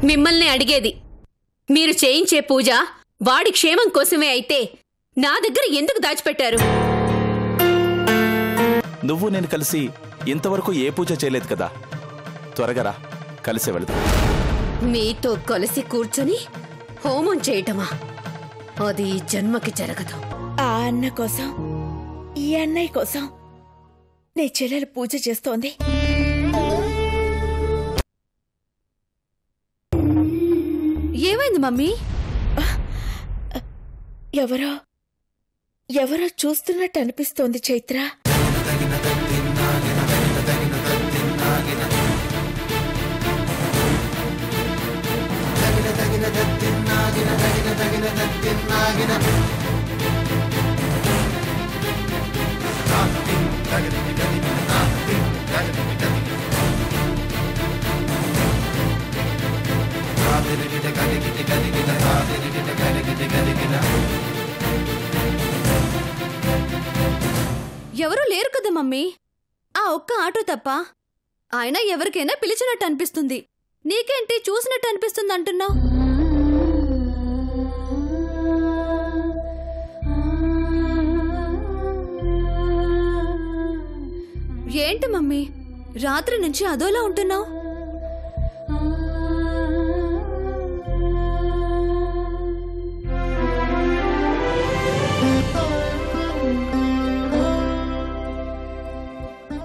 మిమ్మల్ని అడిగేది. మీరు చేయించే పూజ వాడి క్షేమం కోసమే అయితే నా దగ్గర ఎందుకు దాచిపెట్టారు? నువ్వు నేను కలిసి ఇంతవరకు ఏ పూజ చేయలేదు కదా, త్వరగా రా, కలిసి వెళదాం. మీతో కలిసి కూర్చొని హోమం చేయటమా? అది జన్మకి జరగదు. ఆ అన్న కోసం, ఈ అన్నయ్య కోసం నీ చెల్లెలు పూజ చేస్తోంది. ఏమైంది మమ్మీ? ఎవరో చూస్తున్నట్టు అనిపిస్తోంది చైత్ర. ఎవరూ లేరు కదా మమ్మీ, ఆ ఒక్క ఆటో తప్ప. ఆయన ఎవరికైనా పిలిచినట్టు అనిపిస్తుంది. నీకేంటి చూసినట్టు అనిపిస్తుంది అంటున్నావు? ఏంటి మమ్మీ, రాత్రి నుంచి అదోలా ఉంటున్నావు?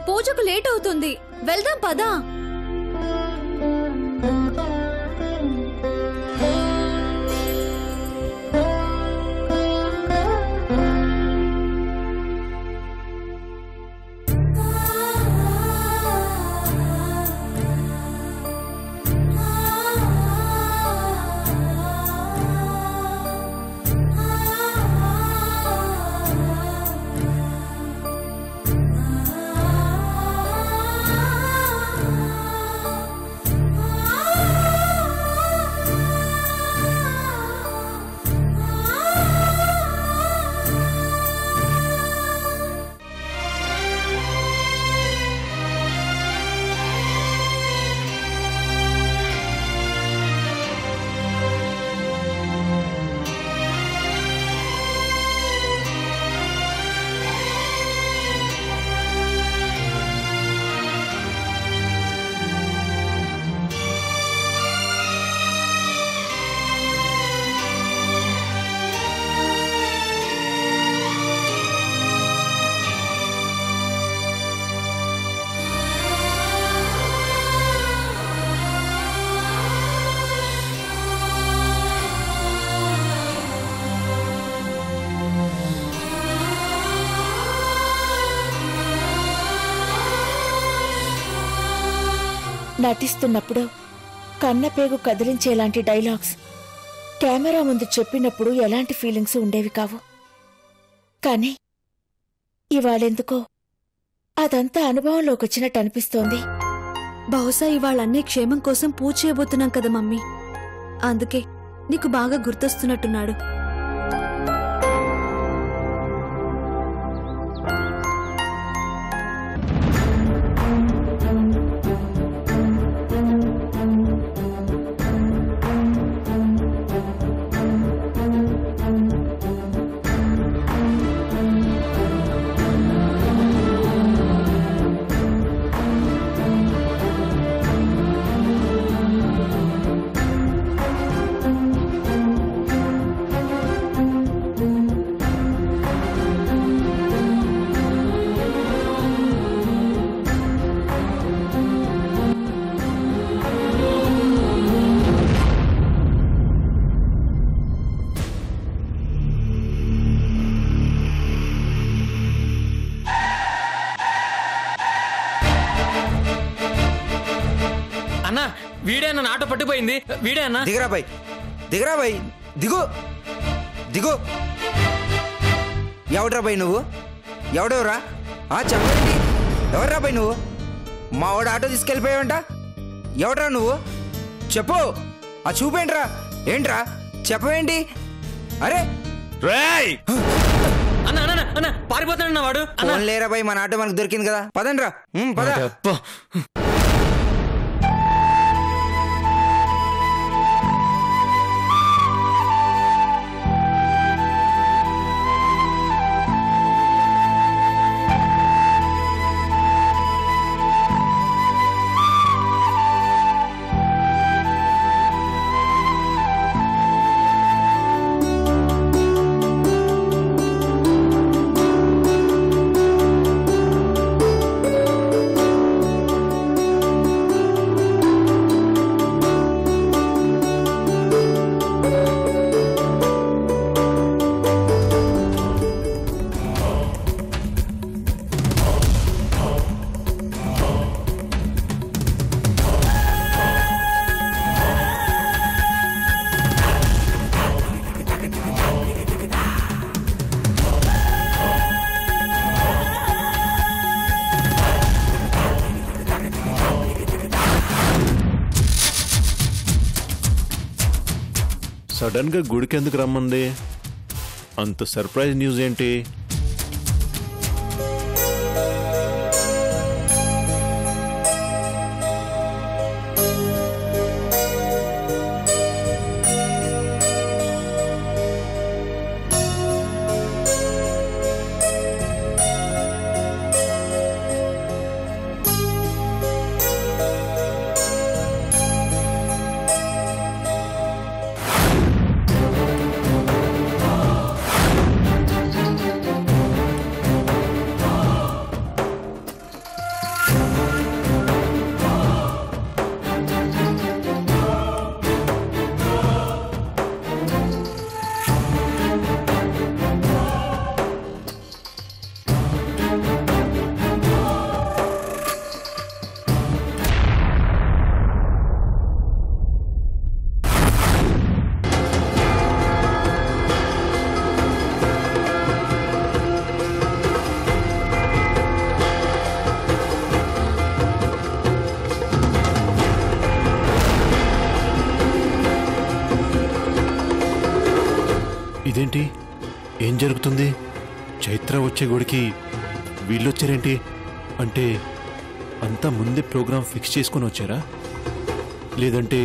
పూజకు లేట్ అవుతుంది, వెళ్దాం పదా. నటిస్తున్నప్పుడు కన్నపేగు కదిలించేలాంటి డైలాగ్స్ కెమెరా ముందు చెప్పినప్పుడు ఎలాంటి ఫీలింగ్స్ ఉండేవి కావు. కానీ ఇవాళెందుకో అదంతా అనుభవంలోకి వచ్చినట్టు అనిపిస్తోంది. బహుశా ఇవాళ అన్నీ క్షేమం కోసం పూజ చేయబోతున్నాం కదా మమ్మీ, అందుకే నీకు బాగా గుర్తొస్తున్నట్టున్నాడు. అన్నా వీడేనా ఆటో పట్టిపోయింది? వీడేనా? దిగరా బాయ్, దిగరా బాయ్, దిగు దిగు. ఎవడ్రా బాయ్ నువ్వు? ఎవడెవరా? చెప్పండి, ఎవర్రా బాయ్ నువ్వు? మా వాడు ఆటో తీసుకెళ్ళిపోయావంట. ఎవడ్రా నువ్వు? చెప్పు. ఆ చూపేంట్రా? ఏంట్రా చెప్పవేంటి? అరే రేయ్ అన్న అన్న అన్న పారిపోతాడన్న వాడు. లేరా బాయ్, మన ఆటో మనకు దొరికింది కదా, పదండ్రా. పద. సడన్గా గుడికి ఎందుకు రమ్మంది? అంత సర్ప్రైజ్ న్యూస్ ఏంటి? ఇదేంటి? ఏం జరుగుతుంది? చైత్ర వచ్చే గుడికి వీళ్ళొచ్చారేంటి? అంటే అంతా ముందే ప్రోగ్రాం ఫిక్స్ చేసుకుని వచ్చారా? లేదంటే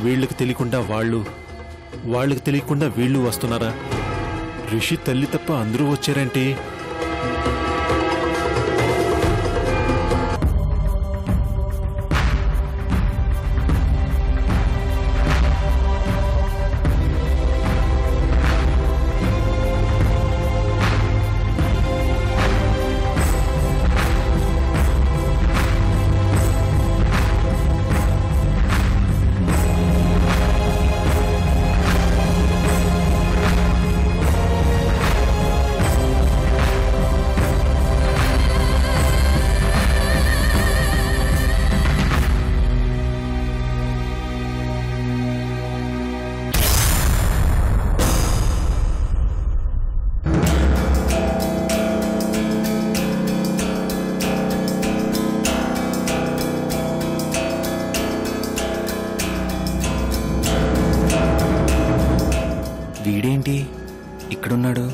వీళ్ళకి తెలియకుండా వాళ్ళకి తెలియకుండా వీళ్ళు వస్తున్నారా? రిషి తల్లి తప్ప అందరూ వచ్చారేంటి? వీడేంటి ఇక్కడున్నాడు?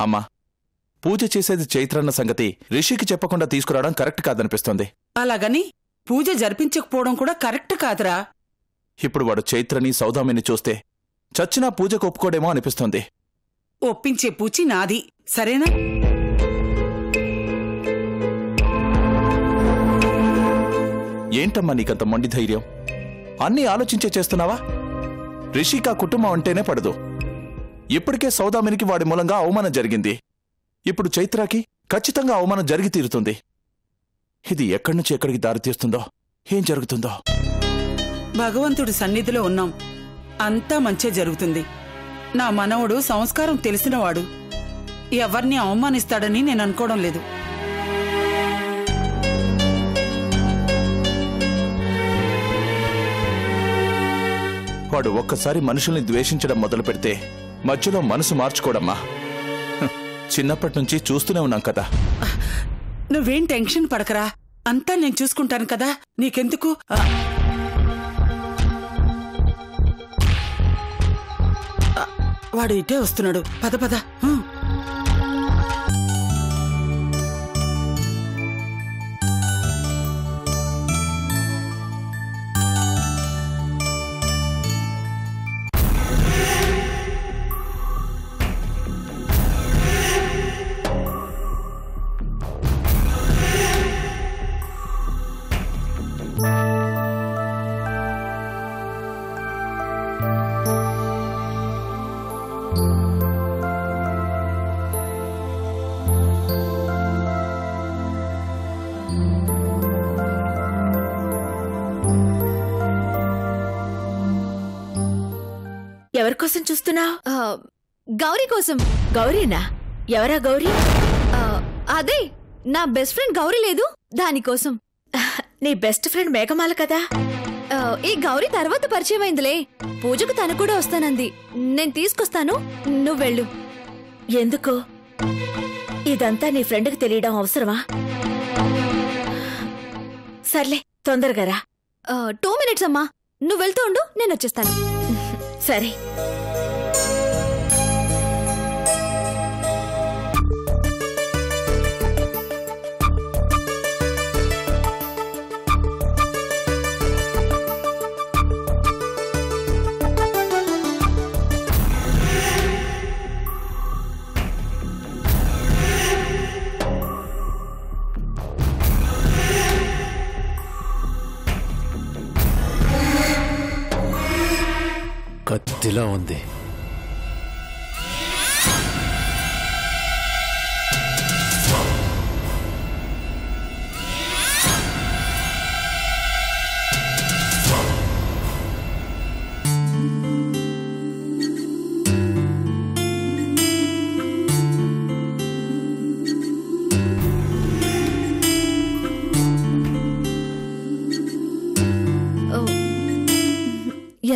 అమ్మా, పూజ చేసేది చైత్రన్న సంగతి రిషికి చెప్పకుండా తీసుకురావడం కరెక్ట్ కాదనిపిస్తోంది. అలాగని పూజ జరిపించకపోవడం కూడా కరెక్ట్ కాదురా. ఇప్పుడు వాడు చైత్రని సౌదామిని చూస్తే చచ్చినా పూజకు ఒప్పుకోడేమో అనిపిస్తోంది. ఒప్పించే పూచి నాది, సరేనా? ఏంటమ్మా నీకంత మొండి ధైర్యం? అన్నీ ఆలోచించే చేస్తున్నావా? రిషికి ఆ కుటుంబం అంటేనే పడదు. ఇప్పటికే సౌదామినికి వాడి మూలంగా అవమానం జరిగింది. ఇప్పుడు చైత్రాకి ఖచ్చితంగా అవమానం జరిగి తీరుతుంది. ఇది ఎక్కడి నుంచి ఎక్కడికి దారితీస్తుందో, ఏం జరుగుతుందో. భగవంతుడి సన్నిధిలో ఉన్నాం, అంతా మంచే జరుగుతుంది. నా మనవడు సంస్కారం తెలిసినవాడు, ఎవరిని అవమానిస్తాడని నేను అనుకోవడం లేదు. వాడు ఒక్కసారి మనుషుల్ని ద్వేషించడం మొదలు పెడితే మధ్యలో మనసు మార్చుకోడమ్మా. చిన్నప్పటి నుంచి చూస్తూనే ఉన్నాం కదా. నువ్వేం టెన్షన్ పడకరా, అంతా నేను చూసుకుంటాను కదా, నీకెందుకు? వాడు ఇటే వస్తున్నాడు, పద పద. ఎవరికోసం చూస్తున్నావు? గౌరీ కోసం. గౌరీనా? ఎవరా గౌరీ? అదే నా బెస్ట్ ఫ్రెండ్ గౌరీ లేదు, దానికోసం. నీ బెస్ట్ ఫ్రెండ్ మేఘమాల కదా. ఈ గౌరీ తర్వాత పరిచయం అయిందిలే. పూజకు తను కూడా వస్తానంది. నేను తీసుకొస్తాను, నువ్వెళ్ళు. ఎందుకు? ఇదంతా నీ ఫ్రెండ్కి తెలియడం అవసరమా? సర్లే, తొందరగా రా. 2 minutes అమ్మా, నువ్వు వెళ్తూ ఉండు, నేను వచ్చేస్తాను. సరే. కత్తిలా ఉంది.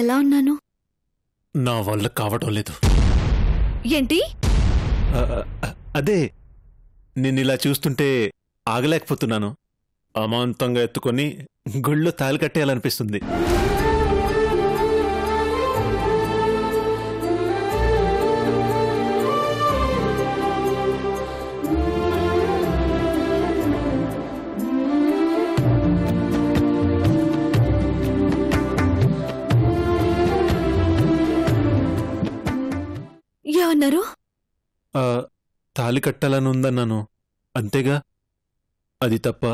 ఎలా ఉన్నాను? నా వల్ల కావటం లేదు. ఏంటి? అదే నిన్నిలా చూస్తుంటే ఆగలేకపోతున్నాను. అమాంతంగా ఎత్తుకొని గుళ్ళో తాళి కట్టేయాలనిపిస్తుంది. ఏమన్నారు? తాళి కట్టాలని ఉందన్నాను, అంతేగా. అది తప్ప?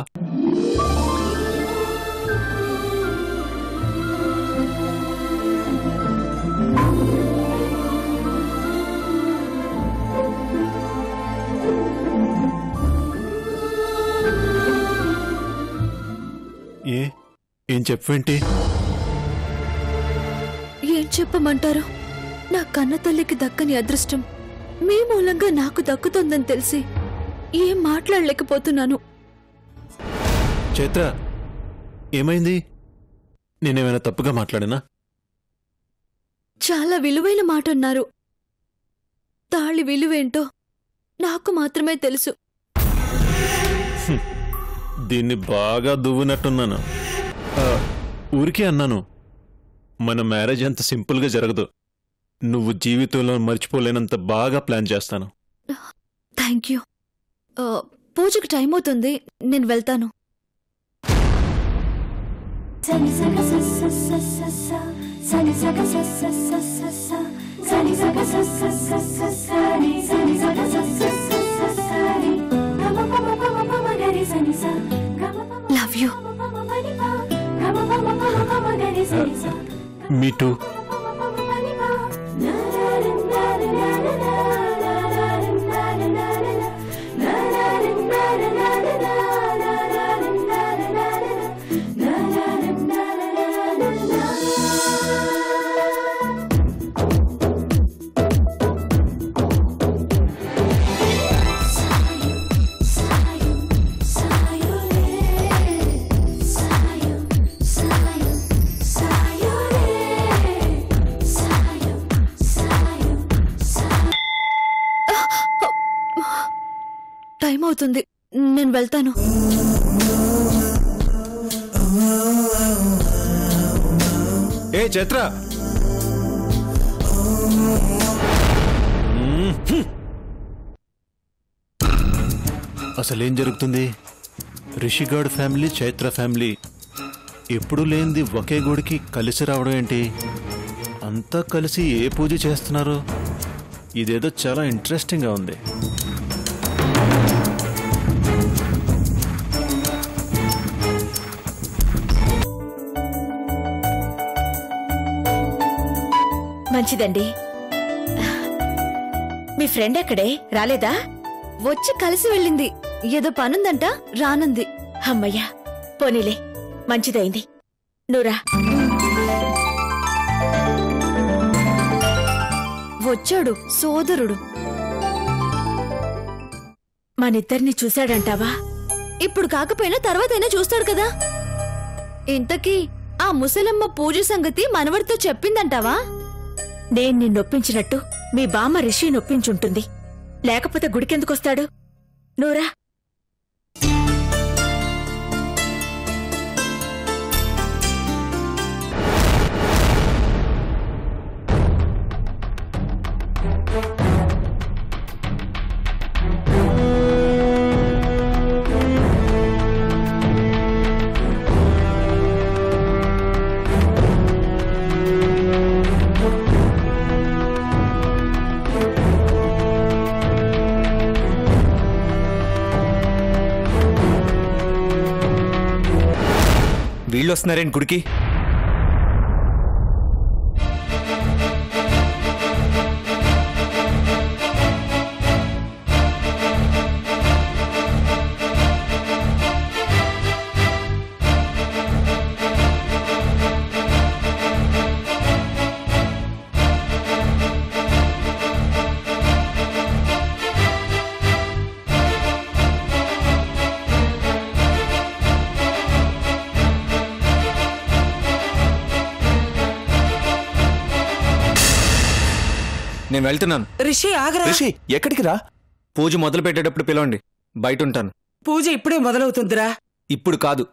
ఏం చెప్పేంటి? ఏం చెప్పమంటారు? నా కన్న తల్లికి దక్కని అదృష్టం మీ మూలంగా నాకు దక్కుతుందని తెలిసి ఏం మాట్లాడలేకపోతున్నాను. చైత్ర, ఏమైంది? నేనేమైనా తప్పుగా మాట్లాడినా? చాలా విలువైన మాట అన్నారు. తాళి విలువేంటో నాకు మాత్రమే తెలుసు. దీన్ని బాగా దువ్వునట్టున్నాను. ఊరికే అన్నాను, మన మ్యారేజ్ అంత సింపుల్గా జరగదు. నువ్వు జీవితంలో మర్చిపోలేనంత బాగా ప్లాన్ చేస్తాను. Thank you. పూజకు టైం అవుతుంది, నేను వెళ్తాను. Love you. Me two. Time అవుతుంది, నేను వెళ్తాను. ఏ చైత్ర, అసలేం జరుగుతుంది? రిషిగాడ్ ఫ్యామిలీ, చైత్ర ఫ్యామిలీ ఎప్పుడూ లేనిది ఒకే గుడికి కలిసి రావడం ఏంటి? అంతా కలిసి ఏ పూజ చేస్తున్నారు? ఇదేదో చాలా ఇంట్రెస్టింగ్గా ఉంది. మంచిదండి. మీ ఫ్రెండ్ ఎక్కడే? రాలేదా? వచ్చి కలిసి వెళ్ళింది. ఏదో పనుందంట, రానుంది. అమ్మయ్యా, పోనీలే, మంచిదైంది. నువ్వురా. వచ్చాడు సోదరుడు. మనిద్దరిని చూశాడంటావా? ఇప్పుడు కాకపోయినా తర్వాతైనా చూస్తాడు కదా. ఇంతకీ ఆ ముసలమ్మ పూజ సంగతి మనవడితో చెప్పిందంటావా? నేను నిన్నొప్పించినట్టు మీ బామ్మ రిషి నొప్పించుంటుంది. లేకపోతే గుడికెందుకొస్తాడు? నూరా వీళ్ళు వస్తున్నారేంటి గుడికి? నేను వెళ్తున్నాను. రిషి ఆగరా. రిషి ఎక్కడికి రా? పూజ మొదలు పెట్టేటప్పుడు పిలవండి, బయట ఉంటాను. పూజ ఇప్పుడే మొదలవుతుందిరా. ఇప్పుడు కాదు,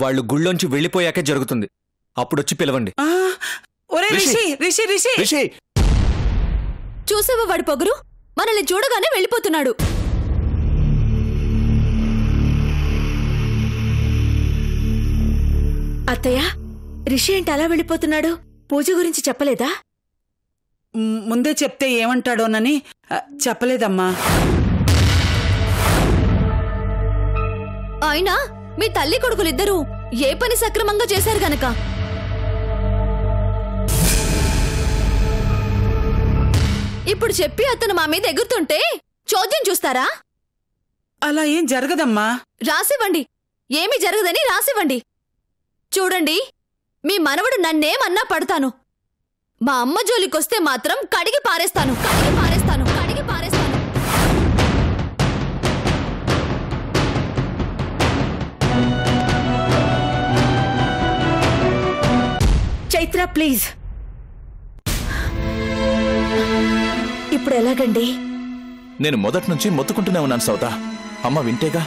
వాళ్ళు గుళ్ళోంచి వెళ్ళిపోయాకే జరుగుతుంది. అప్పుడొచ్చి పిలవండి. ఒరే రిషి రిషి రిషి రిషి చూసావా వాడి పొగరు? మనల్ని చూడగానే వెళ్ళిపోతున్నాడు. అత్తయ్య, రిషి ఏంటి అలా వెళ్ళిపోతున్నాడు? పూజ గురించి చెప్పలేదా? ముందే చెప్తే ఏమంటాడోనని చెప్పలేదమ్మా. అయినా మీ తల్లి కొడుకులిద్దరూ ఏ పని సక్రమంగా చేశారు గనక ఇప్పుడు చెప్పి అతను మా మీద ఎగురుతుంటే చోద్యం చూస్తారా? అలా ఏం జరగదమ్మా. రాసివ్వండి. ఏమీ జరగదని రాసివ్వండి. చూడండి, మీ మనవడు నన్నేమన్నా పడతాను. మా అమ్మ జోలికొస్తే మాత్రం కడిగి పారేస్తాను. చైత్ర ప్లీజ్. ఇప్పుడు ఎలాగండి? నేను మొదటి నుంచి మొత్తుకుంటూనే ఉన్నాను సౌదా. అమ్మ వింటేగా.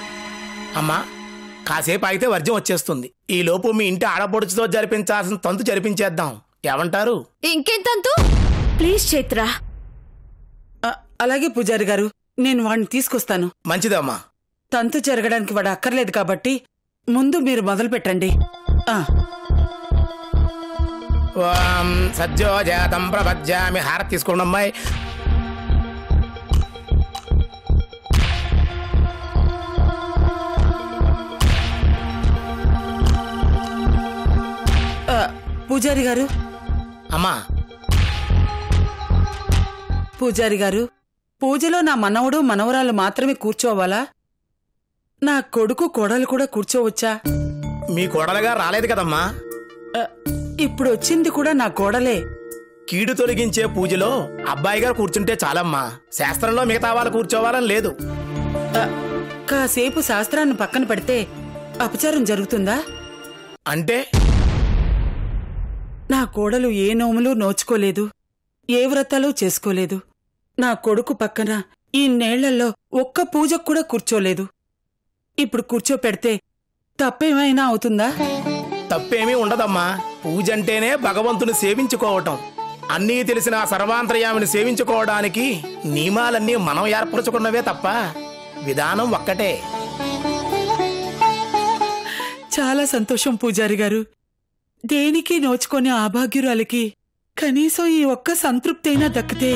అమ్మా, కాసేపు అయితే వర్జం వచ్చేస్తుంది. ఈ లోపు మీ ఇంటి ఆడపడుచుతో జరిపించాల్సిన తంతు జరిపించేద్దాం. ఏమంటారు? ఇంకేం తంతు? ప్లీజ్ చైత్ర. అలాగే పూజారి గారు, నేను వాడిని తీసుకొస్తాను. మంచిదమ్మా. తంతు జరగడానికి వాడు అక్కర్లేదు కాబట్టి ముందు మీరు మొదలు పెట్టండి. సజ్జోజాతం ప్రపద్యామి. హారతి తీసుకోండి అమ్మాయి. పూజారి గారు. అమ్మా. పూజారి గారు, పూజలో నా మనవడు మనవరాలు మాత్రమే కూర్చోవాలా? నా కొడుకు కోడలు కూడా కూర్చోవచ్చా? మీ కోడలుగా రాలేదు కదమ్మా. ఇప్పుడు వచ్చింది కూడా నా కోడలే. కీడు తొలగించే పూజలో అబ్బాయి గారు కూర్చుంటే చాలమ్మా. శాస్త్రంలో మిగతా వాళ్ళు కూర్చోవాలని లేదు. కాసేపు శాస్త్రాన్ని పక్కన పెడితే అపచారం జరుగుతుందా? అంటే నా కోడలు ఏ నోములు నోచుకోలేదు, ఏ వ్రతాలు చేసుకోలేదు. నా కొడుకు పక్కన ఈ నేళ్లలో ఒక్క పూజకు కూడా కూర్చోలేదు. ఇప్పుడు కూర్చోపెడితే తప్పేమైనా అవుతుందా? తప్పేమీ ఉండదమ్మా. పూజ అంటేనే భగవంతుని సేవించుకోవటం. అన్నీ తెలిసిన సర్వాంతర్యామిని సేవించుకోవడానికి నియమాలన్నీ మనం ఏర్పరచుకున్నవే తప్ప విధానం ఒక్కటే. చాలా సంతోషం పూజారి గారు. దేనికి నోచుకొని అభాగ్యురాలికి కనీసం ఈ ఒక్క సంతృప్తైనా దక్కితే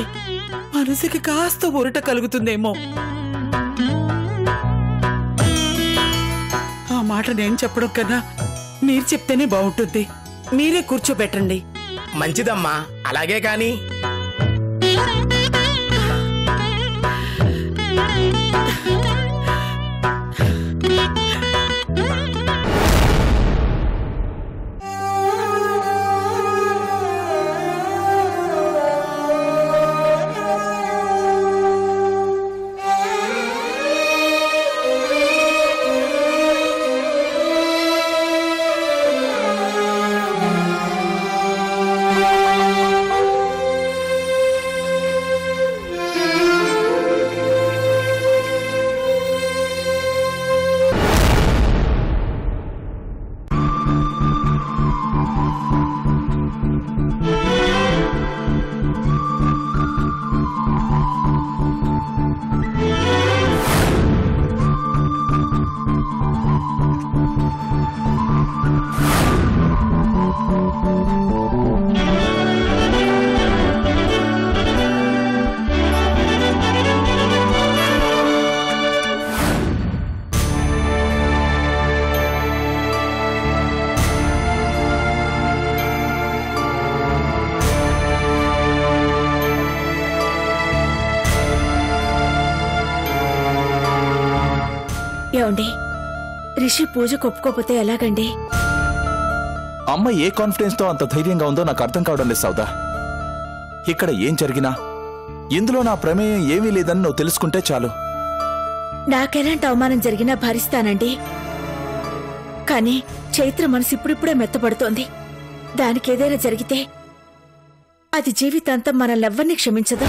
మనసుకి కాస్త ఊరట కలుగుతుందేమో. ఆ మాట నేను చెప్పడం కన్నా మీరు చెప్తేనే బాగుంటుంది. మీరే కూర్చోబెట్టండి. మంచిదమ్మా, అలాగే కాని. ఏమండి రిషి పూజకు ఒప్పుకోపోతే ఎలాగండి? అమ్మ ఏ కాన్ఫిడెన్స్ తో అంత ధైర్యంగా ఉందో నాకు అర్థం కావడం లేదు సౌదా. ఇక్కడ ఏం జరిగినా ఇందులో నా ప్రమేయం ఏమీ లేదని నువ్వు తెలుసుకుంటే చాలు. నాకెలాంటి అవమానం జరిగినా భరిస్తానండి. కానీ చైత్ర మనసు ఇప్పుడిప్పుడే మెత్తపడుతోంది. దానికేదైనా జరిగితే అది జీవితాంతం మనల్నెవ్వరినీ క్షమించదు.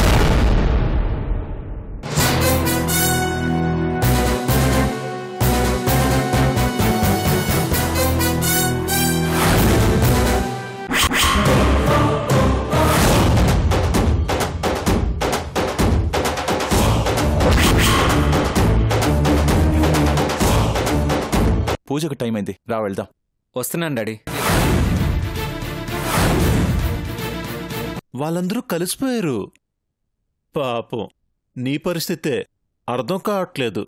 పూజకు టైం అయింది, రా వెళ్దాం. వస్తున్నాను డాడీ. వాళ్ళందరూ కలిసిపోయారు. పాపం నీ పరిస్థితే అర్థం కావట్లేదు.